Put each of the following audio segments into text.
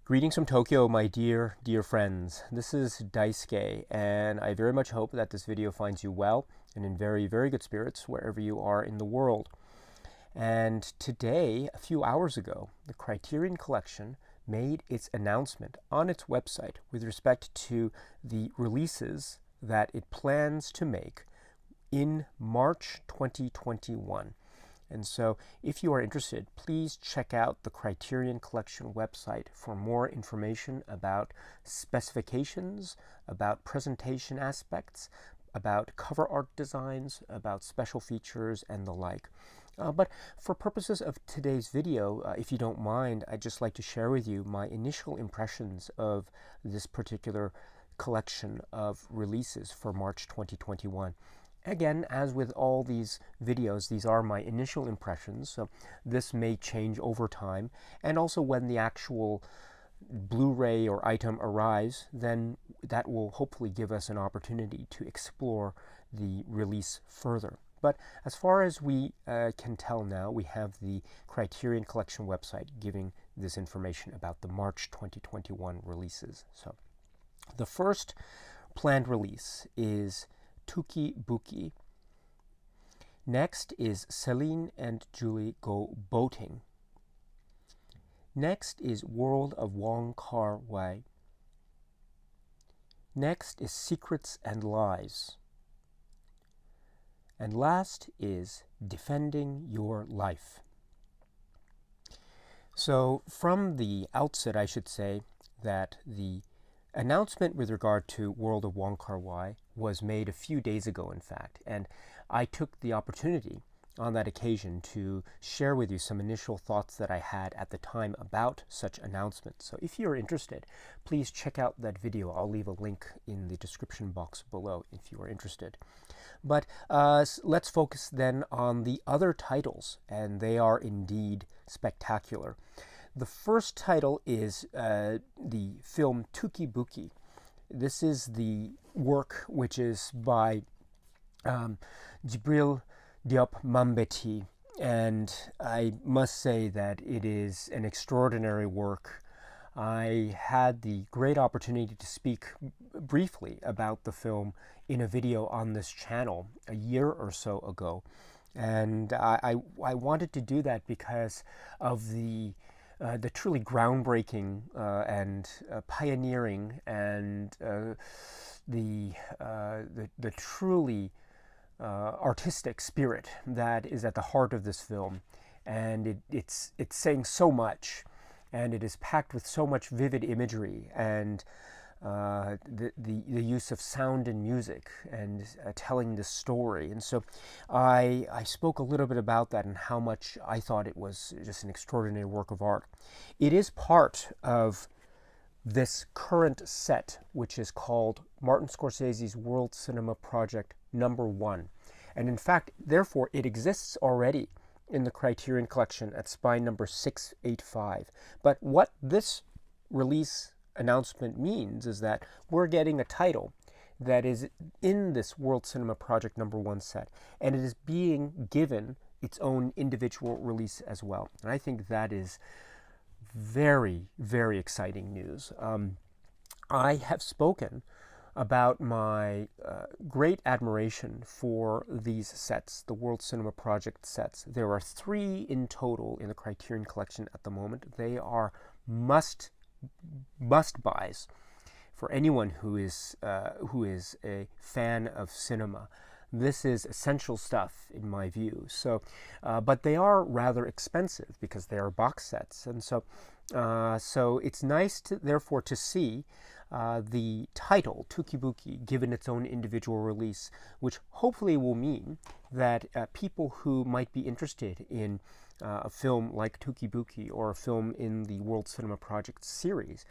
Greetings from Tokyo, my dear friends. This is Daisuke, and I very much hope that this video finds you well and in very good spirits wherever you are in the world. And today, a few hours ago, the Criterion Collection made its announcement on its website with respect to the releases that it plans to make in March 2021. And so if you are interested, please check out the Criterion Collection website for more information about specifications, about presentation aspects, about cover art designs, about special features, and the like. But for purposes of today's video, if you don't mind, I'd just like to share with you my initial impressions of this particular collection of releases for March 2021. Again, as with all these videos, these are my initial impressions, so this may change over time. And also when the actual Blu-ray or item arrives, then that will hopefully give us an opportunity to explore the release further. But as far as we can tell now, we have the Criterion Collection website giving this information about the March 2021 releases. So the first planned release is TOUKI BOUKI. Next is Celine and Julie Go Boating. Next is World of WONG Kar Wai. Next is Secrets and Lies. And last is Defending Your Life. So from the outset, I should say that the announcement with regard to World of WONG Kar Wai was made a few days ago, in fact, and I took the opportunity on that occasion to share with you some initial thoughts that I had at the time about such announcements. So if you're interested, please check out that video. I'll leave a link in the description box below if you are interested. But let's focus then on the other titles, and they are indeed spectacular. The first title is the film TOUKI BOUKI. This is the work which is by Djibril Diop Mambéty, and I must say that it is an extraordinary work. I had the great opportunity to speak briefly about the film in a video on this channel a year or so ago, and I wanted to do that because of the truly groundbreaking and pioneering and the truly artistic spirit that is at the heart of this film, and it's saying so much, and it is packed with so much vivid imagery and the use of sound and music and telling the story. And so I spoke a little bit about that and how much I thought it was just an extraordinary work of art. It is part of this current set, which is called Martin Scorsese's World Cinema Project #1. And in fact, therefore, it exists already in the Criterion Collection at spine number 685. But what this release announcement means is that we're getting a title that is in this World Cinema Project #1 set, and it is being given its own individual release as well. And I think that is very exciting news. I have spoken about my great admiration for these sets, the World Cinema Project sets. There are 3 in total in the Criterion Collection at the moment. They are must buys for anyone who is a fan of cinema. This is essential stuff in my view. So, but they are rather expensive because they are box sets, and so it's nice to therefore to see the title TOUKI BOUKI given its own individual release, which hopefully will mean that people who might be interested in a film like TOUKI BOUKI or a film in the World Cinema Project series,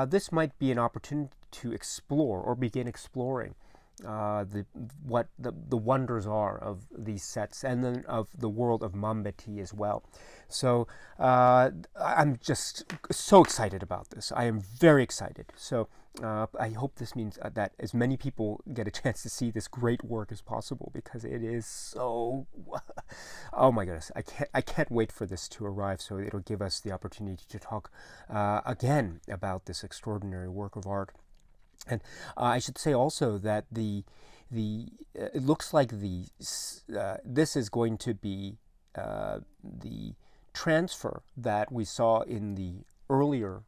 this might be an opportunity to explore or begin exploring the what the wonders are of these sets, and then of the world of Mambeti as well. So I'm just so excited about this. I am very excited. So I hope this means that as many people get a chance to see this great work as possible, because it is so oh my goodness, I can't wait for this to arrive, so it'll give us the opportunity to talk again about this extraordinary work of art. And I should say also that it looks like this is going to be the transfer that we saw in the earlier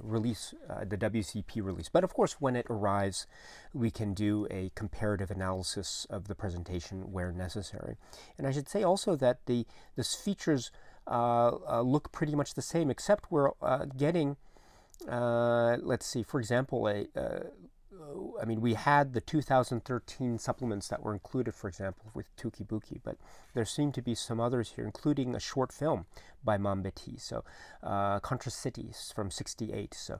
release, the WCP release. But of course, when it arrives, we can do a comparative analysis of the presentation where necessary. And I should say also that this features look pretty much the same, except we're getting let's see, for example, I mean, we had the 2013 supplements that were included, for example, with TOUKI BOUKI, but there seem to be some others here, including a short film by Mambeti, so Contra Cities from '68. So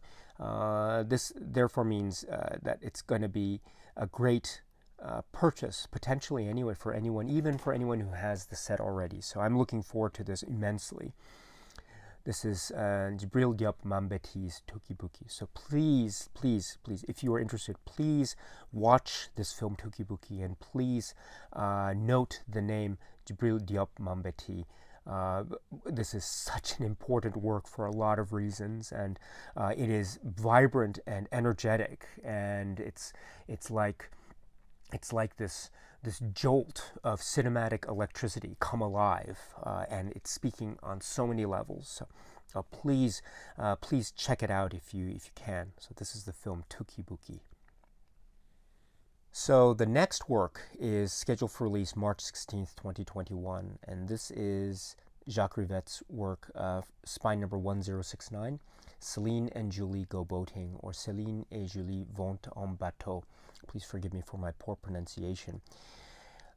this therefore means that it's going to be a great purchase, potentially anyway, for anyone, even for anyone who has the set already. So I'm looking forward to this immensely. This is Djibril Diop Mambeti's TOUKI BOUKI. So please, please, please, if you are interested, please watch this film TOUKI BOUKI, and please note the name Djibril Diop Mambeti. This is such an important work for a lot of reasons, and it is vibrant and energetic, and it's like this jolt of cinematic electricity come alive, and it's speaking on so many levels. So please check it out if you can. So this is the film TOUKI BOUKI. So the next work is scheduled for release March 16th, 2021, and this is Jacques Rivette's work, spine number 1069, Céline and Julie Go Boating, or Céline et Julie Vont en Bateau. Please forgive me for my poor pronunciation.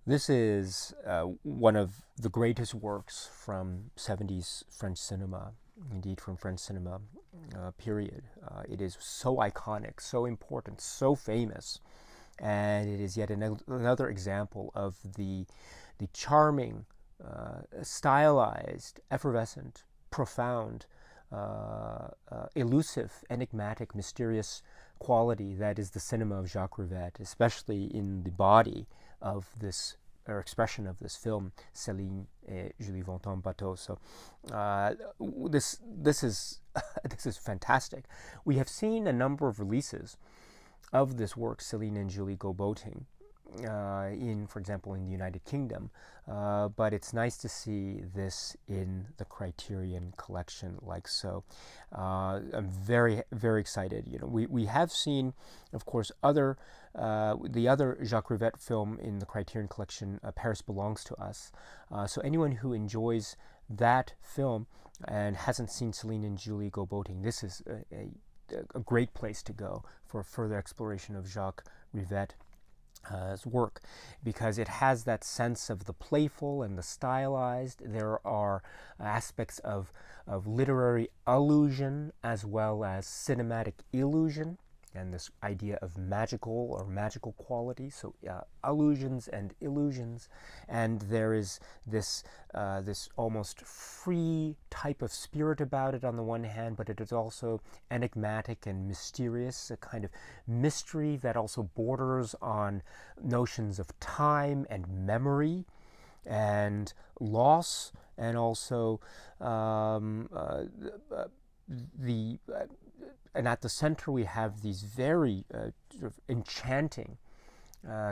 This is one of the greatest works from 70s French cinema, indeed from French cinema period. It is so iconic, so important, so famous, and it is yet another example of the charming, stylized, effervescent, profound, elusive, enigmatic, mysterious quality that is the cinema of Jacques Rivette, especially in the body of this, or expression of this film, Céline et Julie Vont en Bateau. So this is this is fantastic. We have seen a number of releases of this work, Céline and Julie Go Boating, for example, in the United Kingdom, but it's nice to see this in the Criterion Collection like so. I'm very, very excited. You know, we have seen, of course, the other Jacques Rivette film in the Criterion Collection, Paris Belongs to Us. So anyone who enjoys that film and hasn't seen Céline and Julie Go Boating, this is a great place to go for further exploration of Jacques Rivette. Work, because it has that sense of the playful and the stylized. There are aspects of literary allusion as well as cinematic illusion, and this idea of magical quality. So allusions and illusions, and there is this almost free type of spirit about it on the one hand, but it is also enigmatic and mysterious, a kind of mystery that also borders on notions of time and memory and loss, and also and at the center we have these very sort of enchanting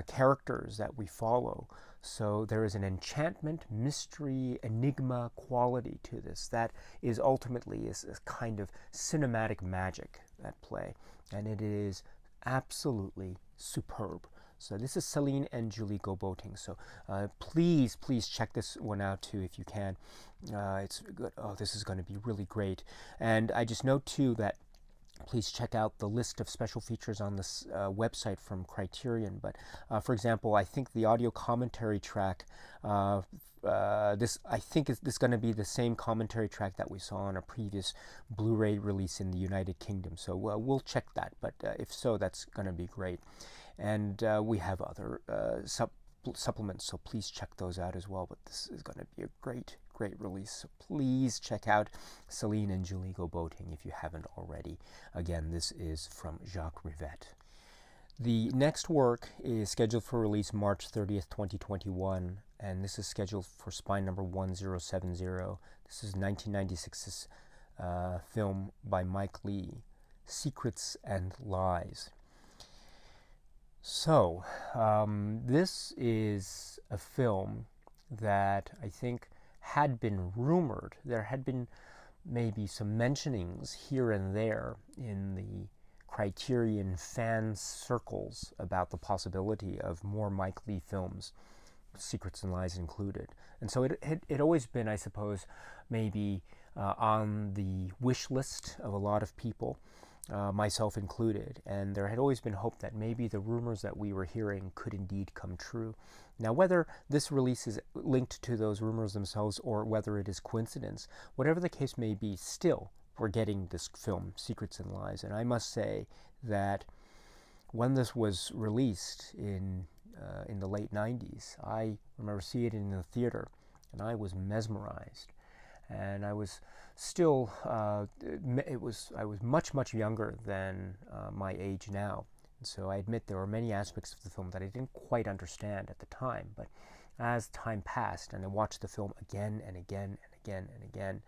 characters that we follow. So there is an enchantment, mystery, enigma quality to this that is ultimately a kind of cinematic magic at play, and it is absolutely superb. So this is Céline and Julie Go Boating. So please check this one out too if you can. It's good. Oh, this is going to be really great. And I just note too that please check out the list of special features on this website from Criterion. But for example, I think the audio commentary track, this is going to be the same commentary track that we saw on a previous Blu-ray release in the United Kingdom. So we'll check that. But if so, that's going to be great. And we have other supplements, so please check those out as well. But this is going to be a great release, so please check out Celine and Julie Go Boating if you haven't already. Again, this is from Jacques Rivette. The next work is scheduled for release March 30th, 2021, and this is scheduled for spine number 1070. This is 1996's film by Mike Leigh, Secrets and Lies. So, this is a film that I think had been rumored. There had been maybe some mentionings here and there in the Criterion fan circles about the possibility of more Mike Leigh films, Secrets and Lies included. And so it had always been, I suppose, maybe on the wish list of a lot of people, myself included, and there had always been hope that maybe the rumors that we were hearing could indeed come true. Now, whether this release is linked to those rumors themselves or whether it is coincidence, whatever the case may be, still, we're getting this film, Secrets and Lies. And I must say that when this was released in the late 90s, I remember seeing it in the theater, and I was mesmerized. And I was still, I was much younger than my age now. And so I admit there were many aspects of the film that I didn't quite understand at the time. But as time passed and I watched the film again and again and again and again,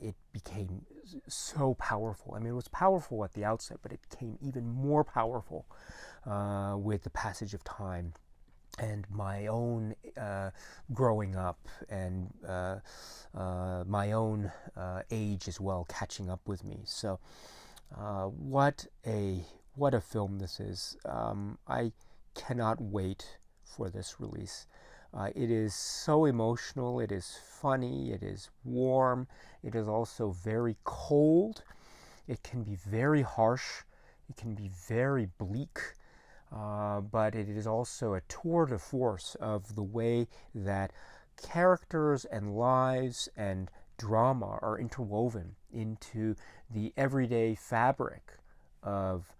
it became so powerful. I mean, it was powerful at the outset, but it became even more powerful with the passage of time and my own growing up and my own age as well catching up with me. So what a film this is. I cannot wait for this release. It is so emotional, it is funny, it is warm, it is also very cold, it can be very harsh, it can be very bleak, but it is also a tour de force of the way that characters and lives and drama are interwoven into the everyday fabric of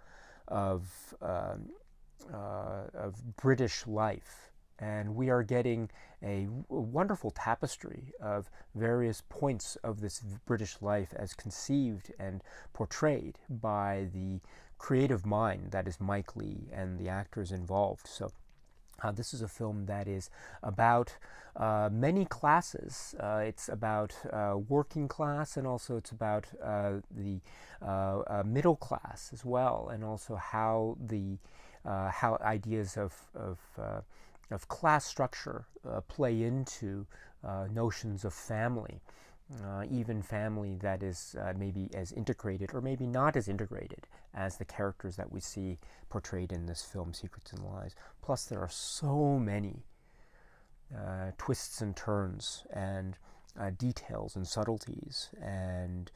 British life. And we are getting a wonderful tapestry of various points of this British life as conceived and portrayed by the creative mind that is Mike Leigh and the actors involved. So this is a film that is about many classes. It's about working class, and also it's about the middle class as well, and also how the how ideas of class structure play into notions of family, even family that is maybe as integrated or maybe not as integrated as the characters that we see portrayed in this film, Secrets and Lies. Plus, there are so many twists and turns and details and subtleties and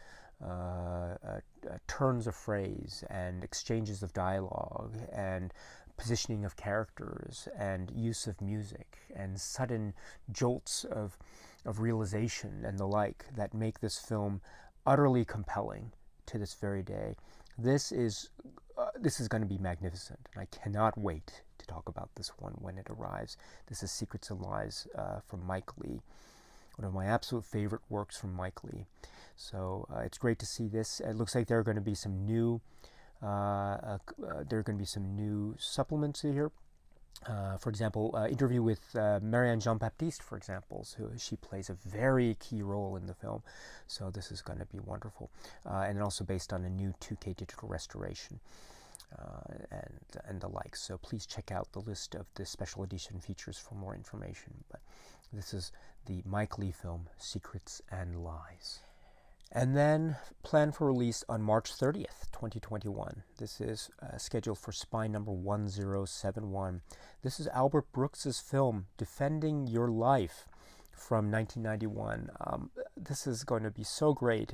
turns of phrase and exchanges of dialogue and positioning of characters and use of music and sudden jolts of realization and the like that make this film utterly compelling to this very day. This is going to be magnificent, and I cannot wait to talk about this one when it arrives. This is Secrets and Lies from Mike Leigh, one of my absolute favorite works from Mike Leigh. So it's great to see this. It looks like there are going to be some new supplements here. For example, interview with Marianne Jean-Baptiste, for example, she plays a very key role in the film. So this is going to be wonderful. And also based on a new 2K digital restoration and the like. So please check out the list of the special edition features for more information. But this is the Mike Leigh film, Secrets and Lies. And then planned for release on March 30th, 2021. This is scheduled for spine number 1071. This is Albert Brooks's film, Defending Your Life, from 1991. This is going to be so great.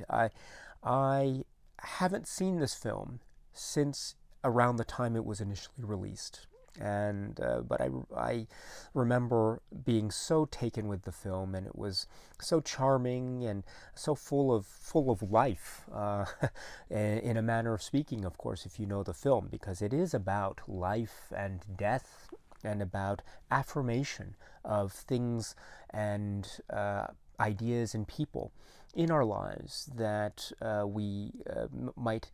I haven't seen this film since around the time it was initially released. And but I remember being so taken with the film, and it was so charming and so full of life, in a manner of speaking, of course, if you know the film, because it is about life and death and about affirmation of things and ideas and people in our lives that we might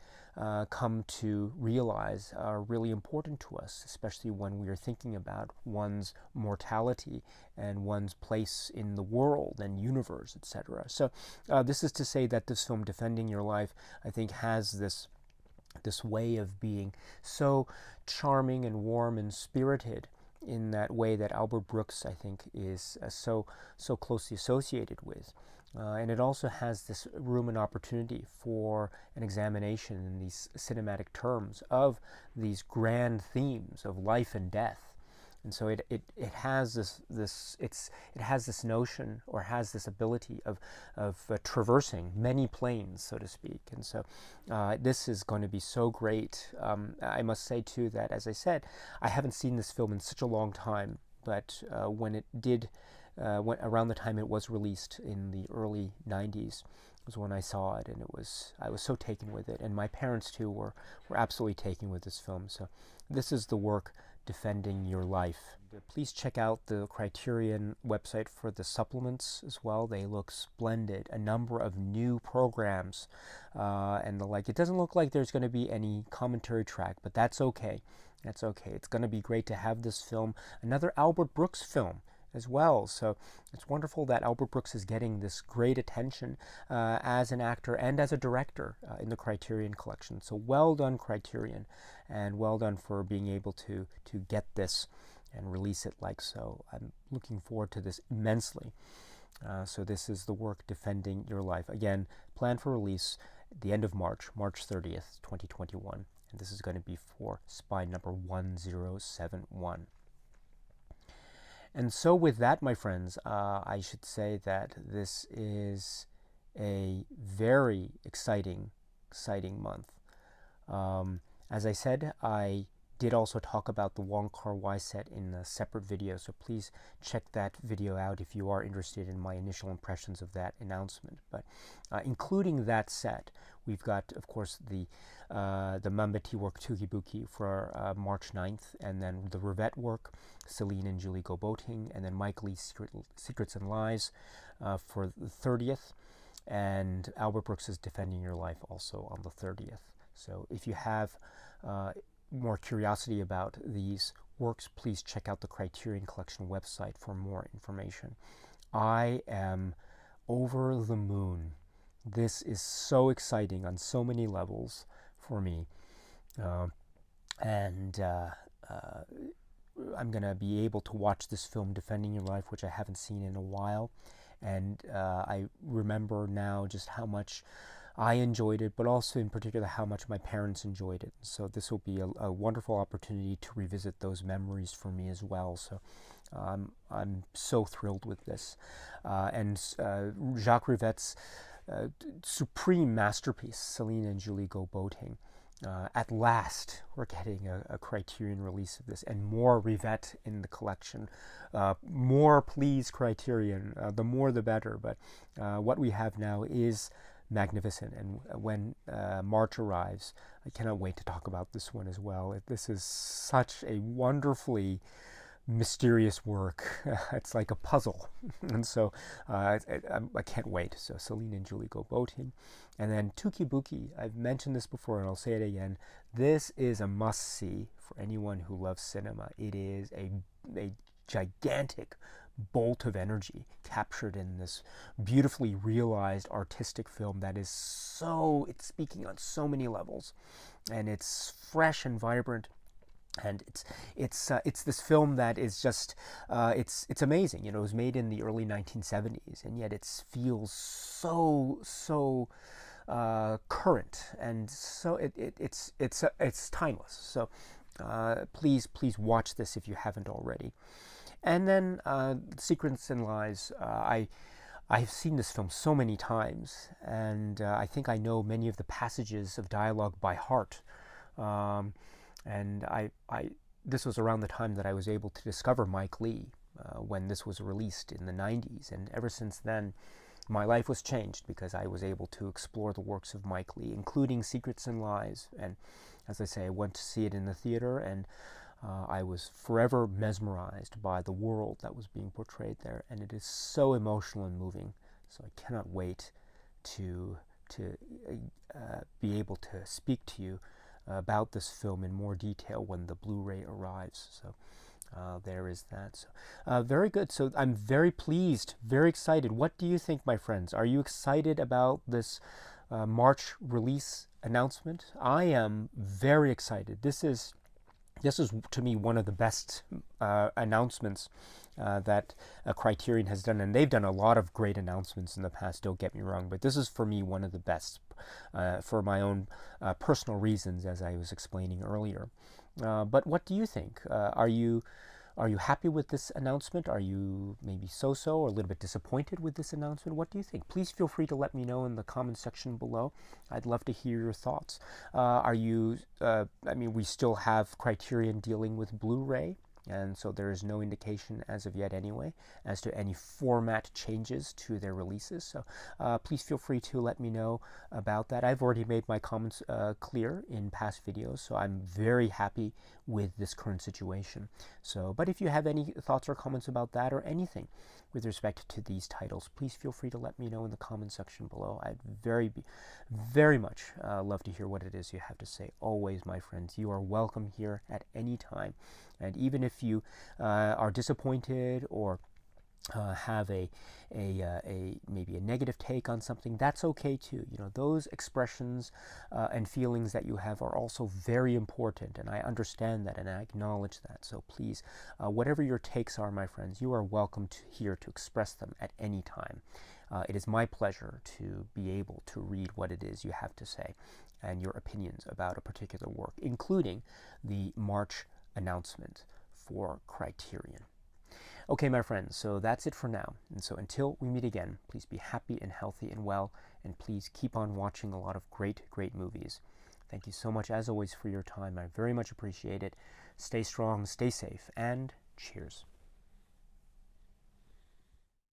come to realize are really important to us, especially when we are thinking about one's mortality and one's place in the world and universe, etc. So this is to say that this film, Defending Your Life, I think has this way of being so charming and warm and spirited in that way that Albert Brooks, I think, is so closely associated with. And it also has this room and opportunity for an examination in these cinematic terms of these grand themes of life and death. And so it has this notion, or has this ability of traversing many planes, so to speak. And so this is going to be so great. I must say too that, as I said, I haven't seen this film in such a long time, but when it did, around the time it was released in the early 90s, was when I saw it, and I was so taken with it, and my parents too were absolutely taken with this film. So this is the work, Defending Your Life. Please check out the Criterion website for the supplements as well. They look splendid. A number of new programs and the like. It doesn't look like there's going to be any commentary track, but that's okay. That's okay. It's going to be great to have this film, another Albert Brooks film as well. So it's wonderful that Albert Brooks is getting this great attention as an actor and as a director in the Criterion Collection. So well done, Criterion, and well done for being able to get this and release it like so. I'm looking forward to this immensely. So this is the work, Defending Your Life. Again, planned for release at the end of March 30th, 2021. And this is going to be for spine number 1071. And so with that, my friends, I should say that this is a very exciting month. As I said, I did also talk about the Wong Kar-wai set in a separate video, so please check that video out if you are interested in my initial impressions of that announcement. But including that set, we've got, of course, the Mambeti work, TOUKI BOUKI, for March 9th, and then the Rivette work, Celine and Julie Go Boating, and then Mike Lee's Secrets and Lies for the 30th, and Albert Brooks's Defending Your Life also on the 30th. So if you have more curiosity about these works, please check out the Criterion Collection website for more information. I am over the moon. This is so exciting on so many levels for me. I'm going to be able to watch this film, Defending Your Life, which I haven't seen in a while. And I remember now just how much I enjoyed it, but also in particular how much my parents enjoyed it. So this will be a wonderful opportunity to revisit those memories for me as well. So I'm so thrilled with this. And Jacques Rivette's supreme masterpiece, Celine and Julie Go Boating. At last, we're getting a Criterion release of this, and more Rivette in the collection. More, please, Criterion. The more, the better. But what we have now is magnificent, and when March arrives, I cannot wait to talk about this one as well. This is such a wonderfully mysterious work. It's like a puzzle, and so I can't wait. So Celine and Julie Go Boating, and then TOUKI BOUKI. I've mentioned this before, and I'll say it again. This is a must-see for anyone who loves cinema. It is a gigantic bolt of energy captured in this beautifully realized artistic film that is it's speaking on so many levels, and it's fresh and vibrant. And it's this film that is just it's amazing. You know, it was made in the early 1970s, and yet it feels so current, and so it's timeless. So please watch this if you haven't already. And then Secrets and Lies. I've seen this film so many times, and I think I know many of the passages of dialogue by heart. And this was around the time that I was able to discover Mike Leigh, when this was released in the 90s. And ever since then, my life was changed because I was able to explore the works of Mike Leigh, including Secrets and Lies. And as I say, I went to see it in the theater, and I was forever mesmerized by the world that was being portrayed there. And it is so emotional and moving. So I cannot wait to be able to speak to you about this film in more detail when the Blu-ray arrives. So there is that. So, very good. So I'm very pleased, very excited. What do you think, my friends? Are you excited about this March release announcement? I am very excited. This is to me one of the best announcements that Criterion has done, and they've done a lot of great announcements in the past, don't get me wrong, but this is for me one of the best for my own personal reasons, as I was explaining earlier. But what do you think? Are you happy with this announcement? Are you maybe so-so or a little bit disappointed with this announcement? What do you think? Please feel free to let me know in the comment section below. I'd love to hear your thoughts. I mean, we still have Criterion dealing with Blu-ray, and so there is no indication as of yet anyway as to any format changes to their releases. So please feel free to let me know about that. I've already made my comments clear in past videos, so I'm very happy with this current situation. So, but if you have any thoughts or comments about that or anything with respect to these titles, please feel free to let me know in the comment section below. I'd very much love to hear what it is you have to say. Always, my friends, you are welcome here at any time. And even if you are disappointed or have maybe a negative take on something, that's okay too. You know, those expressions and feelings that you have are also very important, and I understand that and I acknowledge that. So please, whatever your takes are, my friends, you are welcome here to express them at any time. It is my pleasure to be able to read what it is you have to say and your opinions about a particular work, including the March announcement for Criterion. Okay, my friends, so that's it for now. And so until we meet again, please be happy and healthy and well, and please keep on watching a lot of great movies. Thank you so much, as always, for your time. I very much appreciate it. Stay strong, stay safe, and cheers.